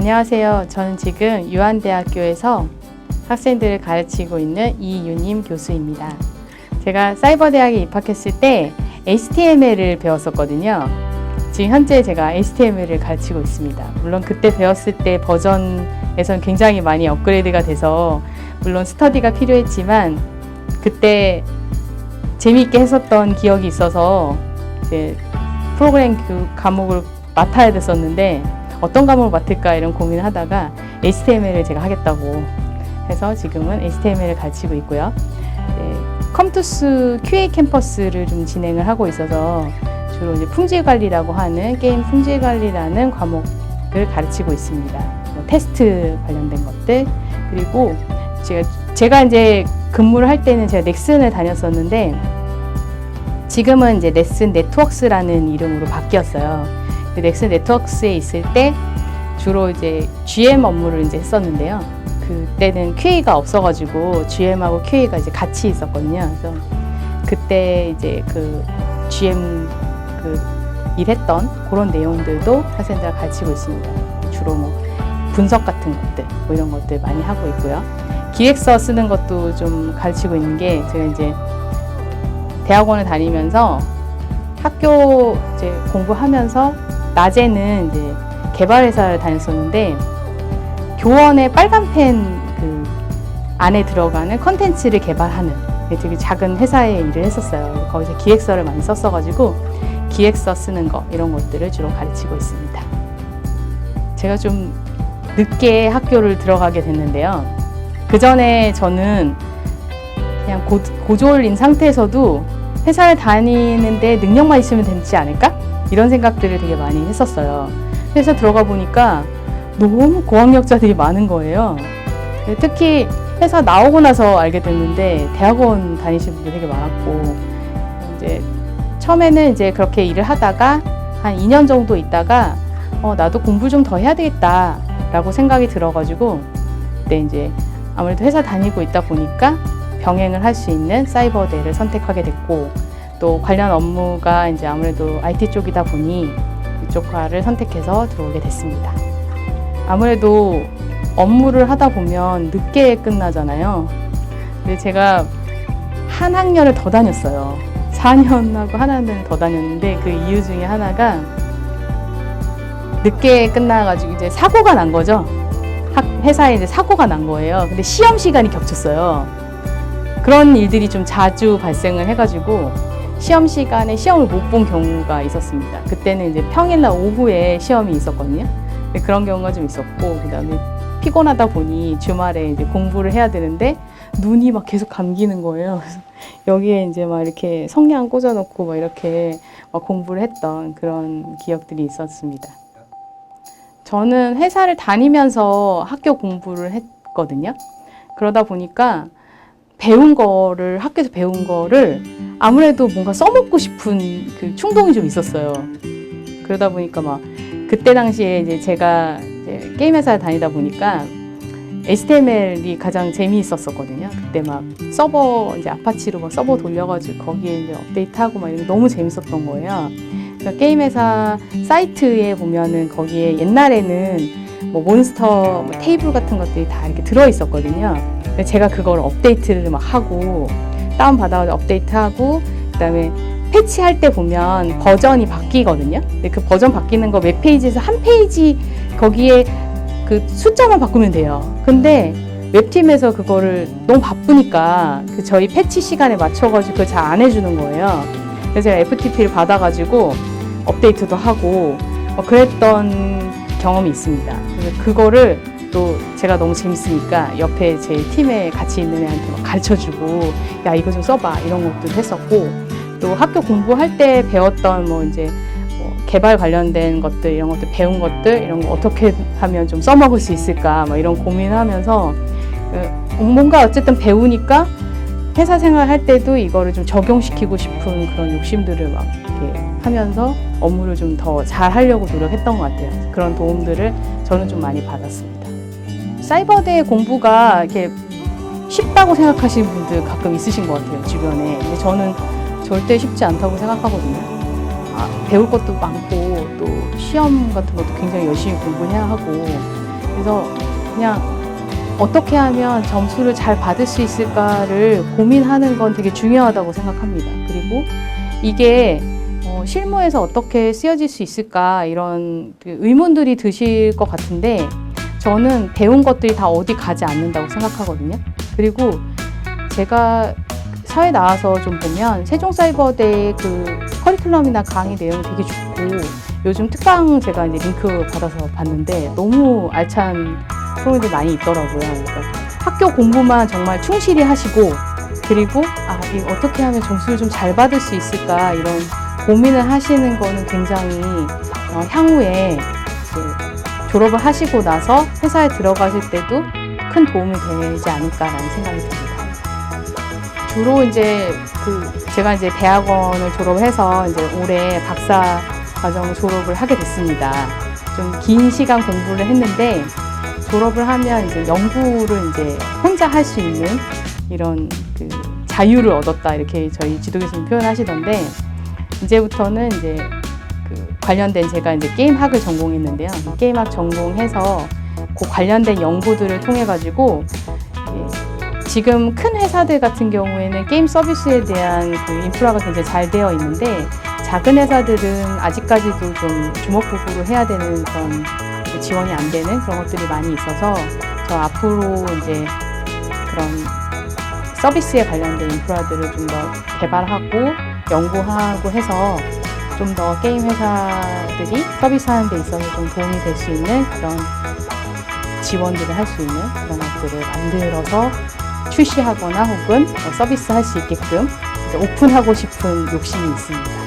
안녕하세요. 저는 지금 유한대학교에서 학생들을 가르치고 있는 이유님 교수입니다. 제가 사이버대학에 입학했을 때 HTML을 배웠었거든요. 지금 현재 제가 HTML을 가르치고 있습니다. 물론 그때 배웠을 때 버전에선 굉장히 많이 업그레이드가 돼서 물론 스터디가 필요했지만 그때 재미있게 했었던 기억이 있어서 이제 프로그램 과목을 맡아야 됐었는데 어떤 과목을 맡을까 이런 고민을 하다가 HTML을 제가 하겠다고 해서 지금은 HTML을 가르치고 있고요. 컴투스 QA 캠퍼스를 좀 진행을 하고 있어서 주로 이제 품질 관리라고 하는 게임 품질 관리라는 과목을 가르치고 있습니다. 테스트 관련된 것들 그리고 제가 이제 근무를 할 때는 제가 넥슨을 다녔었는데 지금은 이제 넥슨 네트워크스라는 이름으로 바뀌었어요. 넥슨 네트워크스에 있을 때 주로 이제 GM 업무를 이제 했었는데요. 그때는 QA가 없어가지고 GM하고 QA가 이제 같이 있었거든요. 그래서 그때 이제 그 GM 일했던 그런 내용들도 학생들 가르치고 있습니다. 주로 뭐 분석 같은 것들 뭐 이런 것들 많이 하고 있고요. 기획서 쓰는 것도 좀 가르치고 있는 게 제가 이제 대학원을 다니면서 학교 이제 공부하면서 낮에는 이제 개발회사를 다녔었는데 교원의 빨간 펜 안에 들어가는 컨텐츠를 개발하는 되게 작은 회사에 일을 했었어요. 거기서 기획서를 많이 썼어가지고 기획서 쓰는 거 이런 것들을 주로 가르치고 있습니다. 제가 좀 늦게 학교를 들어가게 됐는데요. 그 전에 저는 그냥 고졸인 상태에서도 회사를 다니는데 능력만 있으면 되지 않을까? 이런 생각들을 되게 많이 했었어요. 회사 들어가 보니까 너무 고학력자들이 많은 거예요. 특히 회사 나오고 나서 알게 됐는데 대학원 다니시는 분들 되게 많았고 이제 처음에는 이제 그렇게 일을 하다가 한 2년 정도 있다가 나도 공부 좀 더 해야 되겠다 라고 생각이 들어가지고 그때 이제 아무래도 회사 다니고 있다 보니까 병행을 할 수 있는 사이버대를 선택하게 됐고 또 관련 업무가 이제 아무래도 IT 쪽이다 보니 이쪽과를 선택해서 들어오게 됐습니다. 아무래도 업무를 하다 보면 늦게 끝나잖아요. 근데 제가 한 학년을 더 다녔어요. 4년하고 한 학년을 더 다녔는데 그 이유 중에 하나가 늦게 끝나가지고 이제 사고가 난 거죠. 회사에 이제 사고가 난 거예요. 근데 시험 시간이 겹쳤어요. 그런 일들이 좀 자주 발생을 해가지고 시험 시간에 시험을 못 본 경우가 있었습니다. 그때는 이제 평일날 오후에 시험이 있었거든요. 그런 경우가 좀 있었고 그다음에 피곤하다 보니 주말에 이제 공부를 해야 되는데 눈이 막 계속 감기는 거예요. 그래서 여기에 이제 막 이렇게 성냥 꽂아놓고 막 이렇게 막 공부를 했던 그런 기억들이 있었습니다. 저는 회사를 다니면서 학교 공부를 했거든요. 그러다 보니까 학교에서 배운 거를 아무래도 뭔가 써먹고 싶은 그 충동이 좀 있었어요. 그러다 보니까 막 그때 당시에 이제 제가 이제 게임 회사에 다니다 보니까 HTML이 가장 재미있었거든요. 그때 막 이제 아파치로 막 서버 돌려가지고 거기에 이제 업데이트하고 막 이런 게 너무 재밌었던 거예요. 그러니까 게임 회사 사이트에 보면은 거기에 옛날에는 뭐 몬스터 뭐 테이블 같은 것들이 다 이렇게 들어 있었거든요. 제가 그걸 업데이트를 막 하고 다운받아서 업데이트하고 그다음에 패치할 때 보면 버전이 바뀌거든요. 근데 그 버전 바뀌는 거 웹페이지에서 한 페이지 거기에 그 숫자만 바꾸면 돼요. 근데 웹팀에서 그거를 너무 바쁘니까 저희 패치 시간에 맞춰가지고 그걸 잘 안 해주는 거예요. 그래서 제가 FTP를 받아가지고 업데이트도 하고 그랬던 경험이 있습니다. 그래서 그거를 또 제가 너무 재밌으니까 옆에 제 팀에 같이 있는 애한테 막 가르쳐주고 야 이거 좀 써봐 이런 것도 했었고 또 학교 공부할 때 배웠던 뭐 이제 개발 관련된 것들 이런 것들 배운 것들 이런 거 어떻게 하면 좀 써먹을 수 있을까 막 이런 고민하면서 뭔가 어쨌든 배우니까 회사 생활할 때도 이거를 좀 적용시키고 싶은 그런 욕심들을 막 이렇게 하면서 업무를 좀 더 잘 하려고 노력했던 것 같아요. 그런 도움들을 저는 좀 많이 받았습니다. 사이버대 공부가 이렇게 쉽다고 생각하시는 분들 가끔 있으신 것 같아요, 주변에. 근데 저는 절대 쉽지 않다고 생각하거든요. 배울 것도 많고 또 시험 같은 것도 굉장히 열심히 공부해야 하고 그래서 그냥 어떻게 하면 점수를 잘 받을 수 있을까를 고민하는 건 되게 중요하다고 생각합니다. 그리고 이게 실무에서 어떻게 쓰여질 수 있을까 이런 의문들이 드실 것 같은데 저는 배운 것들이 다 어디 가지 않는다고 생각하거든요. 그리고 제가 사회 나와서 좀 보면 세종사이버대의 그 커리큘럼이나 강의 내용이 되게 좋고 요즘 특강 제가 이제 링크 받아서 봤는데 너무 알찬 프로그램들이 많이 있더라고요. 그러니까 학교 공부만 정말 충실히 하시고 그리고 이거 어떻게 하면 점수를 좀 잘 받을 수 있을까 이런 고민을 하시는 거는 굉장히 향후에 졸업을 하시고 나서 회사에 들어가실 때도 큰 도움이 되지 않을까라는 생각이 듭니다. 주로 이제 제가 이제 대학원을 졸업해서 이제 올해 박사 과정 졸업을 하게 됐습니다. 좀 긴 시간 공부를 했는데 졸업을 하면 이제 연구를 이제 혼자 할 수 있는 이런 자유를 얻었다 이렇게 저희 지도 교수님 표현하시던데 이제부터는 이제 관련된 제가 이제 게임학을 전공했는데요. 게임학 전공해서 그 관련된 연구들을 통해 가지고 지금 큰 회사들 같은 경우에는 게임 서비스에 대한 인프라가 굉장히 잘 되어 있는데 작은 회사들은 아직까지도 좀 주먹구구로 해야 되는 그런 지원이 안 되는 그런 것들이 많이 있어서 저 앞으로 이제 그런 서비스에 관련된 인프라들을 좀 더 개발하고 연구하고 해서 좀 더 게임 회사들이 서비스하는 데 있어서 좀 도움이 될 수 있는 그런 지원들을 할 수 있는 그런 것들을 만들어서 출시하거나 혹은 서비스할 수 있게끔 오픈하고 싶은 욕심이 있습니다.